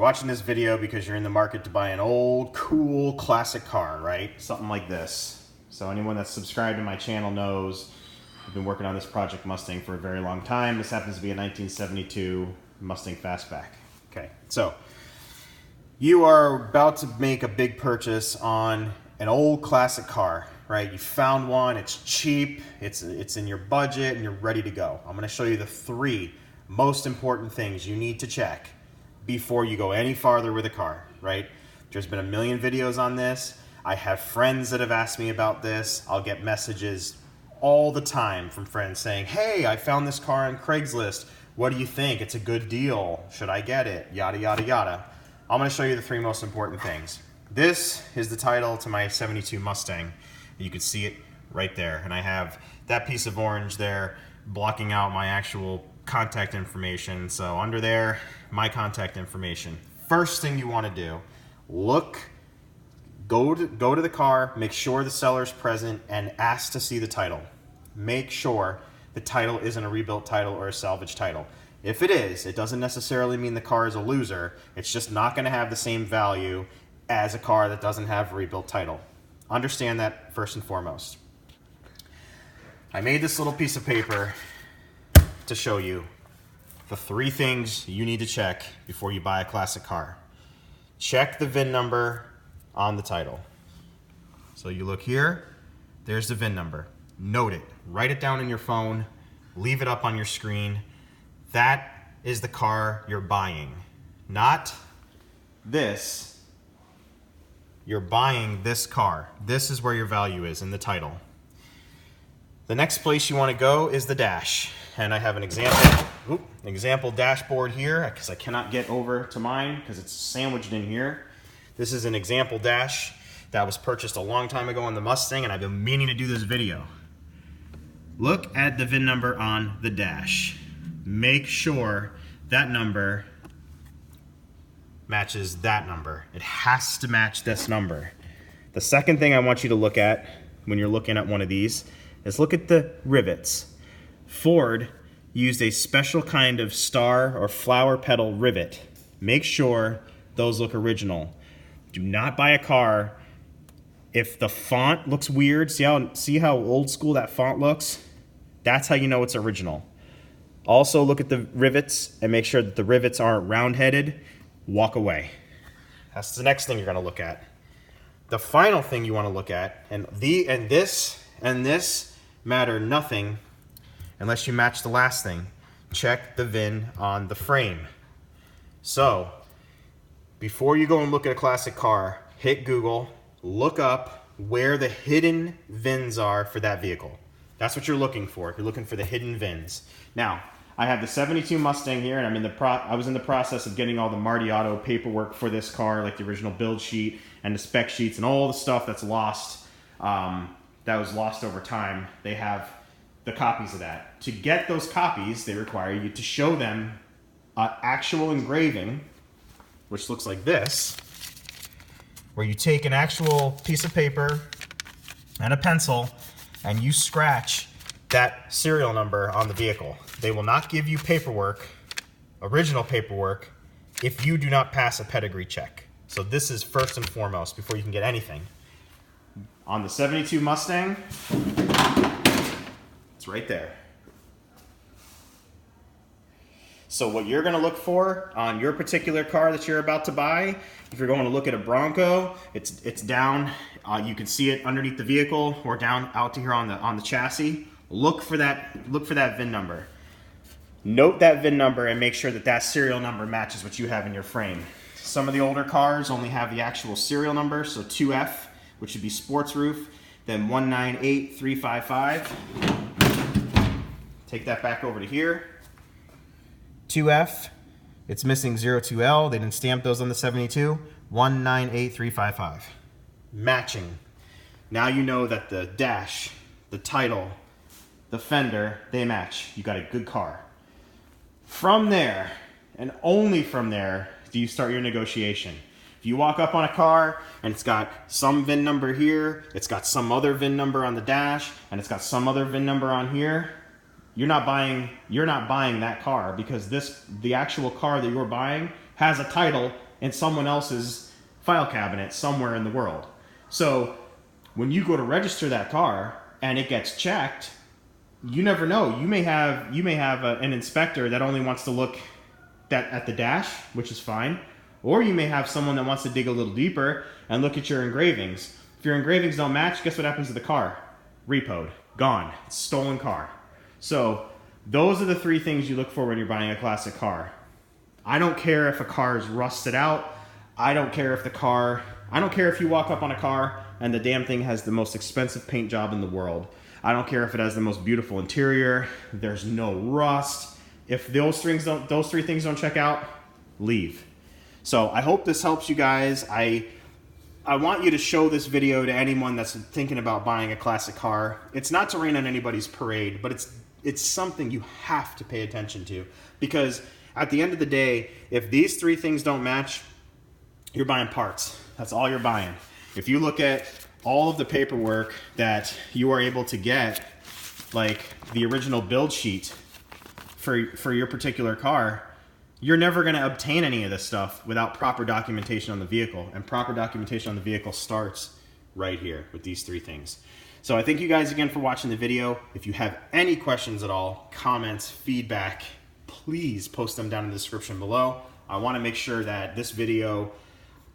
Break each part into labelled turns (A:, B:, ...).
A: You're watching this video because you're in the market to buy an old, cool, classic car, right? Something like this. So anyone that's subscribed to my channel knows I've been working on this Project Mustang for a very long time. This happens to be a 1972 Mustang Fastback. Okay, so you are about to make a big purchase on an old classic car, right? You found one, it's cheap, it's in your budget, and you're ready to go. I'm gonna show you the 3 most important things you need to check before you go any farther with a car, right? There's been a million videos on this. I have friends that have asked me about this. I'll get messages all the time from friends saying, hey, I found this car on Craigslist. What do you think? It's a good deal. Should I get it? Yada, yada, yada. I'm gonna show you the 3 most important things. This is the title to my 72 Mustang. You can see it right there. And I have that piece of orange there blocking out my actual contact information. So under there, my contact information. First thing you want to do, go to the car, make sure the seller's present, and ask to see the title. Make sure the title isn't a rebuilt title or a salvage title. If it is, it doesn't necessarily mean the car is a loser. It's just not going to have the same value as a car that doesn't have a rebuilt title. Understand that first and foremost. I made this little piece of paper to show you the 3 things you need to check before you buy a classic car. Check the VIN number on the title. So you look here, there's the VIN number. Note it, write it down in your phone, leave it up on your screen. That is the car you're buying, not this. You're buying this car. This is where your value is in the title. The next place you want to go is the dash. And I have an example dashboard here because I cannot get over to mine because it's sandwiched in here. This is an example dash that was purchased a long time ago on the Mustang, and I've been meaning to do this video. Look at the VIN number on the dash. Make sure that number matches that number. It has to match this number. The second thing I want you to look at when you're looking at one of these is look at the rivets. Ford used a special kind of star or flower petal rivet. Make sure those look original. Do not buy a car if the font looks weird. See how old school that font looks? That's how you know it's original. Also look at the rivets and make sure that the rivets aren't round-headed. Walk away. That's the next thing you're gonna look at. The final thing you wanna look at, and this matter nothing unless you match the last thing. Check the VIN on the frame. So, before you go and look at a classic car, hit Google, look up where the hidden VINs are for that vehicle. That's what you're looking for. You're looking for the hidden VINs. Now, I have the 72 Mustang here, and I was in the process of getting all the Marty Auto paperwork for this car, like the original build sheet and the spec sheets and all the stuff that's lost, that was lost over time. They have the copies of that. To get those copies, they require you to show them actual engraving, which looks like this, where you take an actual piece of paper and a pencil and you scratch that serial number on the vehicle. They will not give you paperwork, original paperwork, if you do not pass a pedigree check. So this is first and foremost before you can get anything. On the 72 Mustang, it's right there. So what you're gonna look for on your particular car that you're about to buy, if you're going to look at a Bronco, it's down, you can see it underneath the vehicle or down out to here on the chassis. Look for that VIN number. Note that VIN number and make sure that that serial number matches what you have in your frame. Some of the older cars only have the actual serial number, so 2F, which would be sports roof, then 198355. Take that back over to here. 2F, it's missing 02L. They didn't stamp those on the 72. 198355. Matching. Now you know that the dash, the title, the fender, they match. You got a good car. From there, and only from there, do you start your negotiation. If you walk up on a car and it's got some VIN number here, it's got some other VIN number on the dash, and it's got some other VIN number on here, you're not buying that car, because the actual car that you're buying has a title in someone else's file cabinet somewhere in the world. So when you go to register that car and it gets checked, you never know. You may have an inspector that only wants to look at the dash, which is fine. Or you may have someone that wants to dig a little deeper and look at your engravings. If your engravings don't match, guess what happens to the car? Repoed, gone, stolen car. So those are the three things you look for when you're buying a classic car. I don't care if a car is rusted out. I don't care if you walk up on a car and the damn thing has the most expensive paint job in the world. I don't care if it has the most beautiful interior. There's no rust. If those three things don't check out, leave. So I hope this helps you guys. I want you to show this video to anyone that's thinking about buying a classic car. It's not to rain on anybody's parade, but it's something you have to pay attention to, because at the end of the day, if these three things don't match, you're buying parts. That's all you're buying. If you look at all of the paperwork that you are able to get, like the original build sheet for your particular car, you're never going to obtain any of this stuff without proper documentation on the vehicle. And proper documentation on the vehicle starts right here with these three things. So I thank you guys again for watching the video. If you have any questions at all, comments, feedback, please post them down in the description below. I want to make sure that this video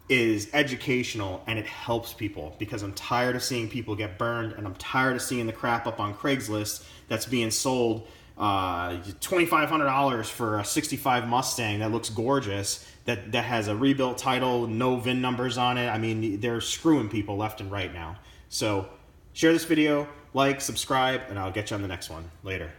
A: is educational and it helps people, because I'm tired of seeing people get burned, and I'm tired of seeing the crap up on Craigslist that's being sold $2,500 for a 65 Mustang that looks gorgeous, that has a rebuilt title, no VIN numbers on it. I mean, they're screwing people left and right now. So share this video, like, subscribe, and I'll get you on the next one. Later.